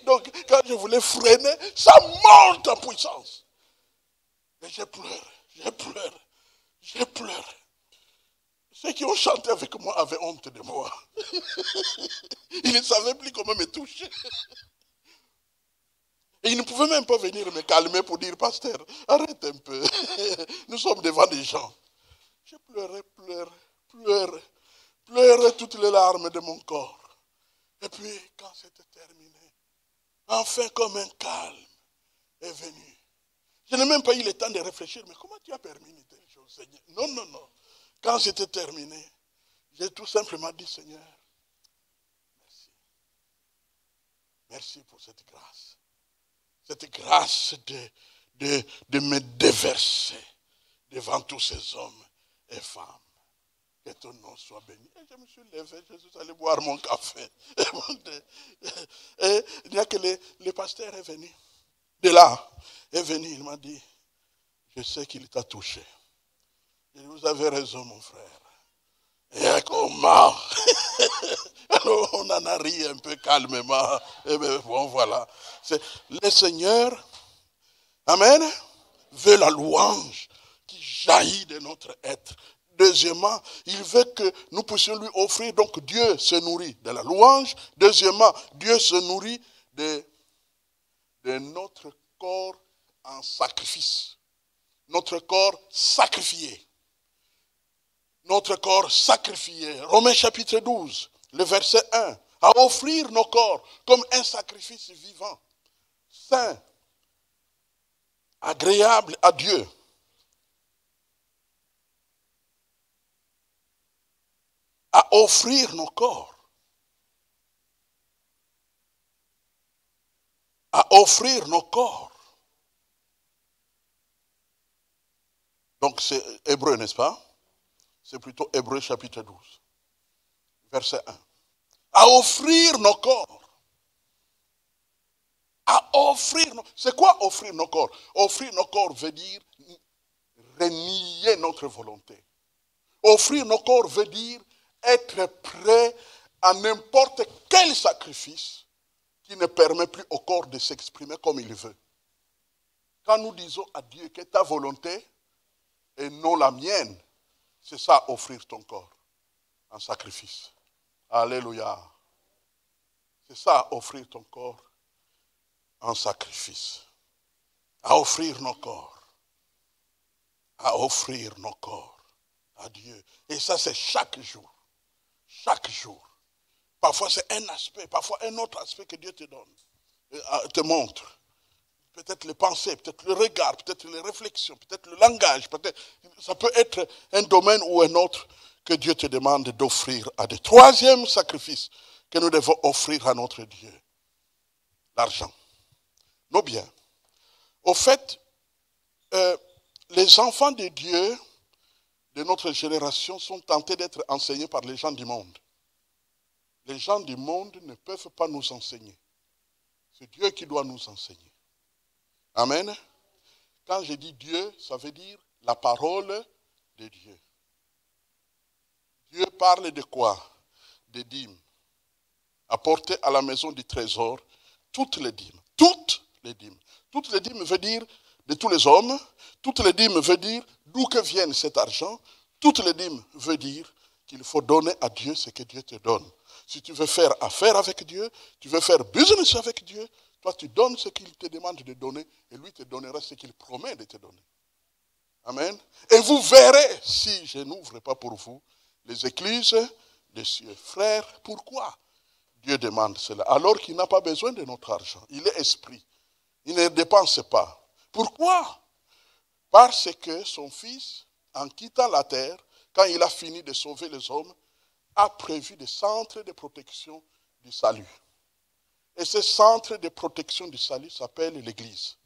Donc, quand je voulais freiner, ça monte en puissance. Et je pleure. Ceux qui ont chanté avec moi avaient honte de moi. Ils ne savaient plus comment me toucher. Et ils ne pouvaient même pas venir me calmer pour dire, pasteur, arrête un peu. Nous sommes devant des gens. Je pleurais toutes les larmes de mon corps. Et puis, quand c'était terminé, enfin comme un calme est venu. Je n'ai même pas eu le temps de réfléchir, mais comment tu as permis une telle chose, Seigneur? Non, non, non. Quand c'était terminé, j'ai tout simplement dit, Seigneur, merci. Merci pour cette grâce. Cette grâce de me déverser devant tous ces hommes et femmes. Que ton nom soit béni. Et je me suis levé, je suis allé boire mon café. Et il n'y a que le pasteur est venu. De là, est venu, il m'a dit, je sais qu'il t'a touché. Et vous avez raison, mon frère. Et comment? Alors, on en a ri un peu calmement. Et bien, bon, voilà. Le Seigneur, amen, veut la louange qui jaillit de notre être. Deuxièmement, il veut que nous puissions lui offrir. Donc, Dieu se nourrit de la louange. Deuxièmement, Dieu se nourrit de notre corps en sacrifice. Notre corps sacrifié. Notre corps sacrifié. Romains chapitre 12, le verset 1. À offrir nos corps comme un sacrifice vivant, saint, agréable à Dieu. À offrir nos corps. À offrir nos corps. Donc c'est Hébreu, n'est-ce pas? C'est plutôt Hébreu chapitre 12, verset 1. À offrir nos corps. À offrir nos... C'est quoi offrir nos corps? Offrir nos corps veut dire renier notre volonté. Offrir nos corps veut dire être prêt à n'importe quel sacrifice qui ne permet plus au corps de s'exprimer comme il veut. Quand nous disons à Dieu que ta volonté et non la mienne, c'est ça, offrir ton corps en sacrifice. Alléluia. C'est ça, offrir ton corps en sacrifice. À offrir nos corps. À offrir nos corps à Dieu. Et ça, c'est chaque jour. Chaque jour. Parfois, c'est un aspect, parfois un autre aspect que Dieu te donne, te montre. Peut-être les pensées, peut-être le regard, peut-être les réflexions, peut-être le langage, peut-être, ça peut être un domaine ou un autre que Dieu te demande d'offrir à Dieu. Troisième sacrifice que nous devons offrir à notre Dieu, l'argent, nos biens. Au fait, les enfants de Dieu de notre génération sont tentés d'être enseignés par les gens du monde. Les gens du monde ne peuvent pas nous enseigner. C'est Dieu qui doit nous enseigner. Amen. Quand je dis Dieu, ça veut dire la parole de Dieu. Dieu parle de quoi? Des dîmes. Apporter à la maison du trésor toutes les dîmes. Toutes les dîmes. Toutes les dîmes veut dire de tous les hommes. Toutes les dîmes veut dire d'où que vienne cet argent. Toutes les dîmes veut dire qu'il faut donner à Dieu ce que Dieu te donne. Si tu veux faire affaire avec Dieu, tu veux faire business avec Dieu, toi tu donnes ce qu'il te demande de donner et lui te donnera ce qu'il promet de te donner. Amen. Et vous verrez, si je n'ouvre pas pour vous, les églises des cieux. Frères, pourquoi Dieu demande cela alors qu'il n'a pas besoin de notre argent? Il est esprit. Il ne dépense pas. Pourquoi? Parce que son fils, en quittant la terre, quand il a fini de sauver les hommes, a prévu des centres de protection du salut. Et ces centres de protection du salut s'appellent l'Église.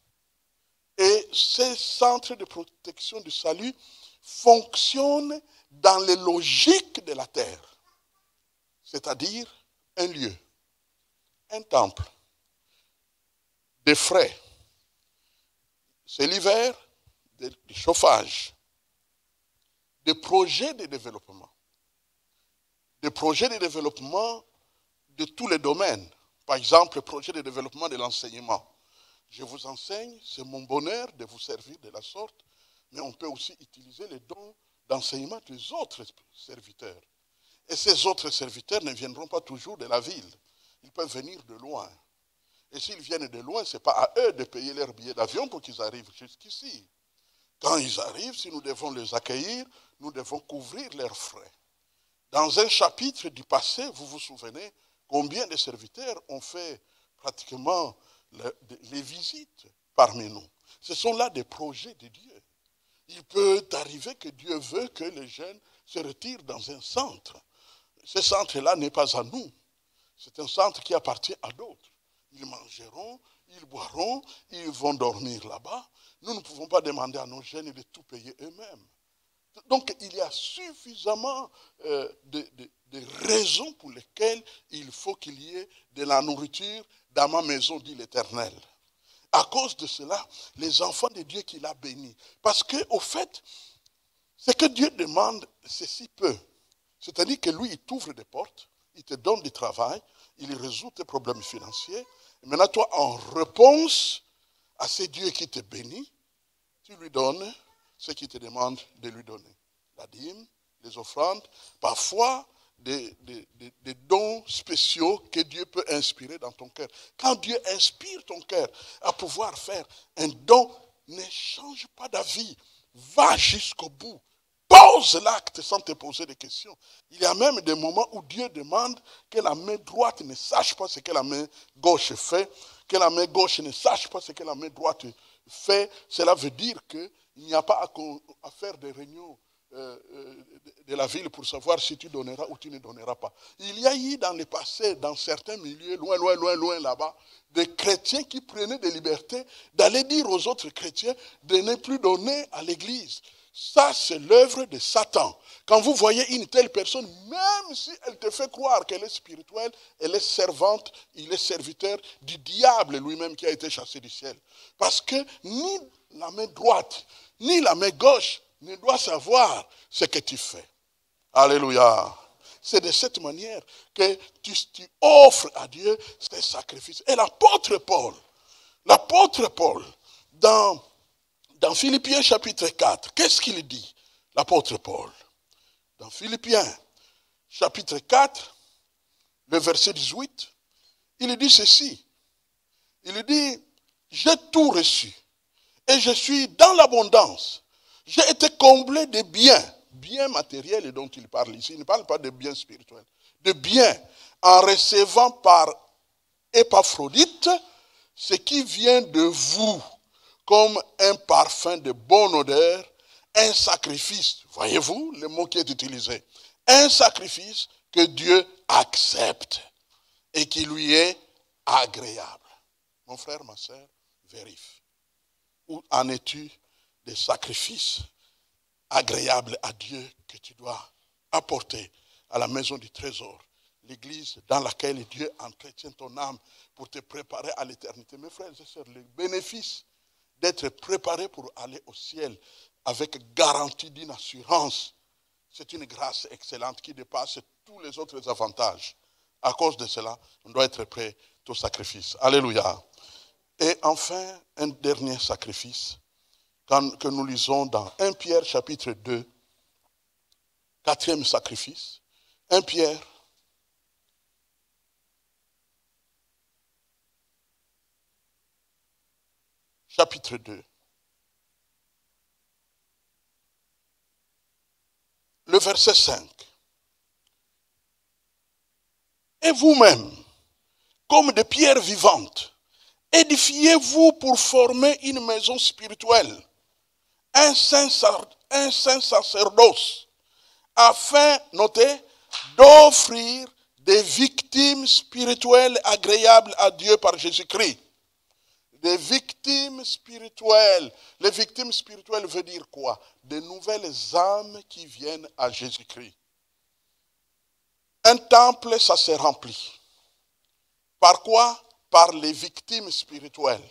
Et ces centres de protection du salut fonctionnent dans les logiques de la terre. C'est-à-dire un lieu, un temple, des frais. C'est l'hiver, des chauffages, des projets de développement. Des projets de développement de tous les domaines. Par exemple, le projet de développement de l'enseignement. Je vous enseigne, c'est mon bonheur de vous servir de la sorte, mais on peut aussi utiliser les dons d'enseignement des autres serviteurs. Et ces autres serviteurs ne viendront pas toujours de la ville. Ils peuvent venir de loin. Et s'ils viennent de loin, ce n'est pas à eux de payer leur billet d'avion pour qu'ils arrivent jusqu'ici. Quand ils arrivent, si nous devons les accueillir, nous devons couvrir leurs frais. Dans un chapitre du passé, vous vous souvenez combien de serviteurs ont fait pratiquement les visites parmi nous. Ce sont là des projets de Dieu. Il peut arriver que Dieu veut que les jeunes se retirent dans un centre. Ce centre-là n'est pas à nous. C'est un centre qui appartient à d'autres. Ils mangeront, ils boiront, ils vont dormir là-bas. Nous ne pouvons pas demander à nos jeunes de tout payer eux-mêmes. Donc il y a suffisamment de raisons pour lesquelles il faut qu'il y ait de la nourriture dans ma maison, dit l'Éternel. À cause de cela, les enfants de Dieu qu'il a bénis. Parce qu'au fait, ce que Dieu demande, c'est si peu. C'est-à-dire que lui, il t'ouvre des portes, il te donne du travail, il résout tes problèmes financiers. Et maintenant, toi, en réponse à ce Dieu qui te bénit, tu lui donnes ce qu'il te demande de lui donner. La dîme, les offrandes, parfois des dons spéciaux que Dieu peut inspirer dans ton cœur. Quand Dieu inspire ton cœur à pouvoir faire un don, ne change pas d'avis. Va jusqu'au bout. Pose l'acte sans te poser de questions. Il y a même des moments où Dieu demande que la main droite ne sache pas ce que la main gauche fait, que la main gauche ne sache pas ce que la main droite fait. Cela veut dire qu'il n'y a pas à faire des réunions de la ville pour savoir si tu donneras ou tu ne donneras pas. Il y a eu dans le passé, dans certains milieux, loin là-bas, des chrétiens qui prenaient des libertés d'aller dire aux autres chrétiens de ne plus donner à l'église. Ça, c'est l'œuvre de Satan. Quand vous voyez une telle personne, même si elle te fait croire qu'elle est spirituelle, elle est servante, il est serviteur du diable lui-même qui a été chassé du ciel. Parce que ni la main droite, ni la main gauche ne doit savoir ce que tu fais. Alléluia. C'est de cette manière que tu offres à Dieu ces sacrifices. Et l'apôtre Paul, dans Philippiens chapitre 4, qu'est-ce qu'il dit, l'apôtre Paul? Dans Philippiens chapitre 4, le verset 18, il dit ceci. Il dit, j'ai tout reçu et je suis dans l'abondance. J'ai été comblé de biens matériels dont il parle ici. Il ne parle pas de biens spirituels. De biens en recevant par Épaphrodite ce qui vient de vous comme un parfum de bonne odeur, un sacrifice. Voyez-vous le mot qui est utilisé? Un sacrifice que Dieu accepte et qui lui est agréable. Mon frère, ma soeur, vérifie. Où en es-tu des sacrifices agréables à Dieu que tu dois apporter à la maison du trésor, l'église dans laquelle Dieu entretient ton âme pour te préparer à l'éternité? Mes frères et sœurs, le bénéfice d'être préparé pour aller au ciel avec garantie d'une assurance, c'est une grâce excellente qui dépasse tous les autres avantages. À cause de cela, on doit être prêt au sacrifice. Alléluia. Et enfin, un dernier sacrifice que nous lisons dans 1 Pierre chapitre 2, quatrième sacrifice. 1 Pierre chapitre 2. Le verset 5. Et vous-même, comme des pierres vivantes, édifiez-vous pour former une maison spirituelle, un saint sacerdoce, afin, notez, d'offrir des victimes spirituelles agréables à Dieu par Jésus-Christ. Des victimes spirituelles. Les victimes spirituelles veut dire quoi? Des nouvelles âmes qui viennent à Jésus-Christ. Un temple, ça s'est rempli. Par quoi? Par les victimes spirituelles.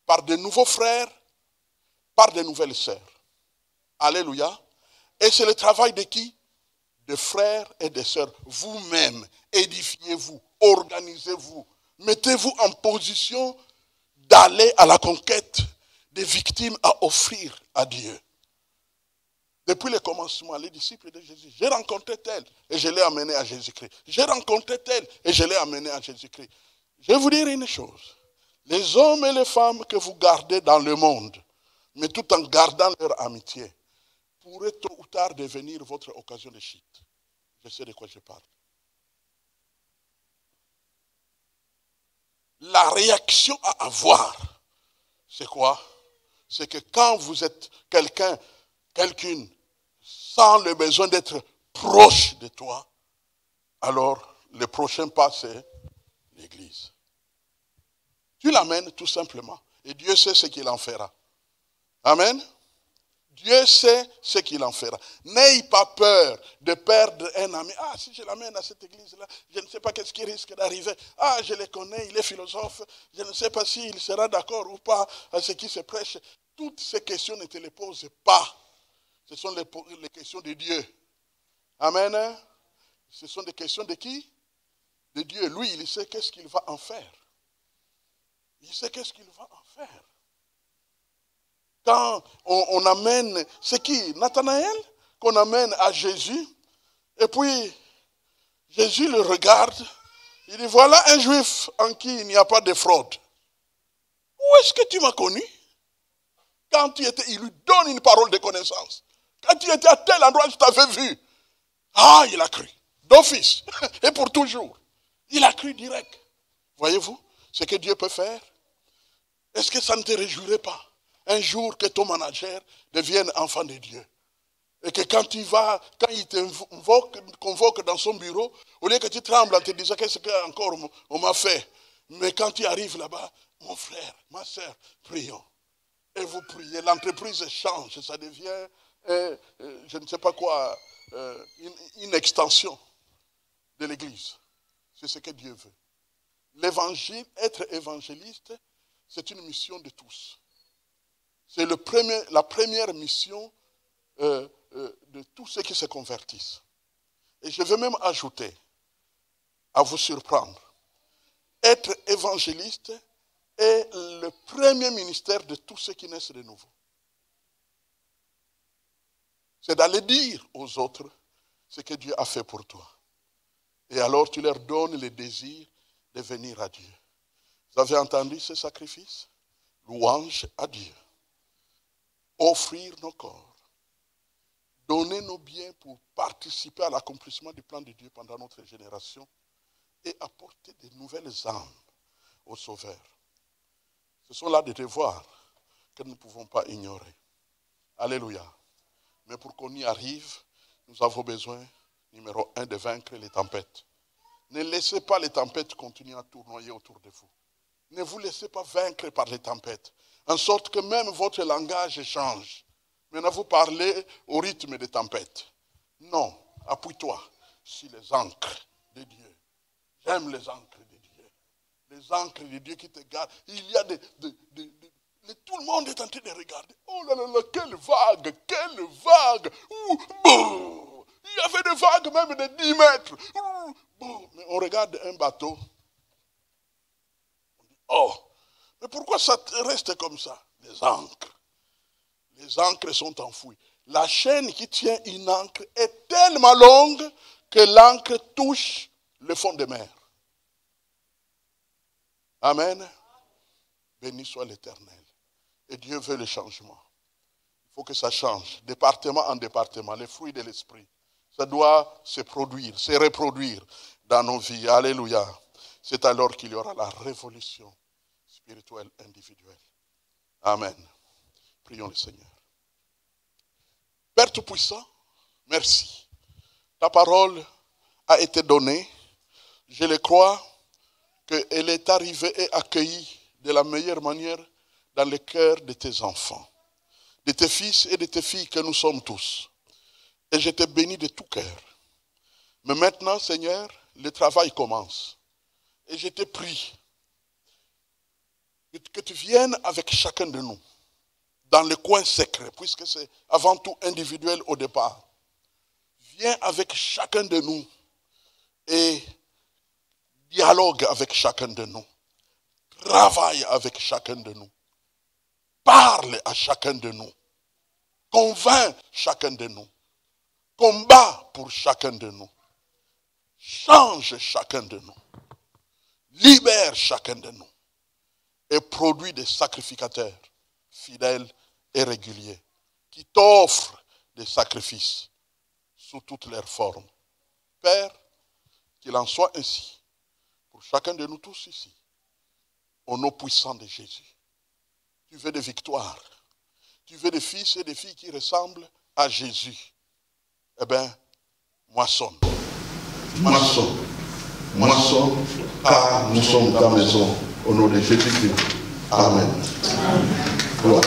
Par de nouveaux frères, par de nouvelles sœurs. Alléluia. Et c'est le travail de qui? De frères et de sœurs. Vous-même, édifiez-vous, organisez-vous. Mettez-vous en position d'aller à la conquête des victimes à offrir à Dieu. Depuis le commencement, les disciples de Jésus, j'ai rencontré tel et je l'ai amené à Jésus-Christ. J'ai rencontré tel et je l'ai amené à Jésus-Christ. Je vais vous dire une chose. Les hommes et les femmes que vous gardez dans le monde, mais tout en gardant leur amitié, pourraient tôt ou tard devenir votre occasion de chute. Je sais de quoi je parle. La réaction à avoir, c'est quoi? c'est que quand vous êtes quelqu'une, sans le besoin d'être proche de toi, alors le prochain pas, c'est l'église. Tu l'amènes tout simplement. Et Dieu sait ce qu'il en fera. Amen. Dieu sait ce qu'il en fera. N'ayez pas peur de perdre un ami. Ah, si je l'amène à cette église-là, je ne sais pas qu'est-ce qui risque d'arriver. Ah, je le connais, il est philosophe. Je ne sais pas s'il sera d'accord ou pas à ce qui se prêche. Toutes ces questions ne te les posent pas. Ce sont les questions de Dieu. Amen. Ce sont des questions de qui? De Dieu. Lui, il sait qu'est-ce qu'il va en faire. Il sait qu'est-ce qu'il va en faire. Quand on amène, c'est qui? Nathanaël, qu'on amène à Jésus. Et puis, Jésus le regarde. Il dit, voilà un juif en qui il n'y a pas de fraude. Où est-ce que tu m'as connu? Quand tu étais, il lui donne une parole de connaissance. Quand tu étais à tel endroit, je t'avais vu. Ah, il a cru. D'office. Et pour toujours. Il a cru direct. Voyez-vous ce que Dieu peut faire? Est-ce que ça ne te réjouirait pas un jour que ton manager devienne enfant de Dieu? Et que quand il te convoque dans son bureau, au lieu que tu trembles en te disant qu'est-ce qu'encore on m'a fait, mais quand tu arrives là-bas, mon frère, ma soeur, prions. Et vous priez, l'entreprise change, ça devient, je ne sais pas quoi, une extension de l'église. C'est ce que Dieu veut. L'évangile, être évangéliste, c'est une mission de tous. C'est la première mission de tous ceux qui se convertissent. Et je vais même ajouter, à vous surprendre, être évangéliste est le premier ministère de tous ceux qui naissent de nouveau. C'est d'aller dire aux autres ce que Dieu a fait pour toi. Et alors tu leur donnes le désir de venir à Dieu. Vous avez entendu ce sacrifice? Louange à Dieu. Offrir nos corps. Donner nos biens pour participer à l'accomplissement du plan de Dieu pendant notre génération et apporter de nouvelles âmes au Sauveur. Ce sont là des devoirs que nous ne pouvons pas ignorer. Alléluia. Mais pour qu'on y arrive, nous avons besoin, numéro 1, de vaincre les tempêtes. Ne laissez pas les tempêtes continuer à tournoyer autour de vous. Ne vous laissez pas vaincre par les tempêtes, en sorte que même votre langage change. Maintenant, vous parlez au rythme des tempêtes. Non, appuie-toi sur les ancres de Dieu. J'aime les ancres de Dieu. Les ancres de Dieu qui te gardent. Il y a tout le monde est en train de regarder. Oh là là là, quelle vague, quelle vague. Ouh, il y avait des vagues même de 10 mètres. Mais on regarde un bateau. On dit, oh, mais pourquoi ça reste comme ça? Les ancres. Les ancres sont enfouies. La chaîne qui tient une ancre est tellement longue que l'ancre touche le fond de mer. Amen. Béni soit l'Éternel. Et Dieu veut le changement. Il faut que ça change. Département en département, les fruits de l'esprit. Ça doit se produire, se reproduire dans nos vies. Alléluia. C'est alors qu'il y aura la révolution spirituelle individuelle. Amen. Prions le Seigneur. Père Tout-Puissant, merci. Ta parole a été donnée. Je le crois qu'elle est arrivée et accueillie de la meilleure manière dans le cœur de tes enfants, de tes fils et de tes filles que nous sommes tous. Et je te bénis de tout cœur. Mais maintenant, Seigneur, le travail commence. Et je te prie que tu viennes avec chacun de nous, dans le coin secret, puisque c'est avant tout individuel au départ. Viens avec chacun de nous et dialogue avec chacun de nous. Travaille avec chacun de nous. Parle à chacun de nous. Convainc chacun de nous. Combat pour chacun de nous. Change chacun de nous. Libère chacun de nous. Et produit des sacrificateurs fidèles et réguliers qui t'offrent des sacrifices sous toutes leurs formes. Père, qu'il en soit ainsi pour chacun de nous tous ici, au nom puissant de Jésus. Tu veux des victoires, Tu veux des fils et des filles qui ressemblent à Jésus. Eh bien, moissonne. Moissonne. Moissonne, car nous sommes ta maison. Au nom de Jésus-Christ. Amen. Gloire.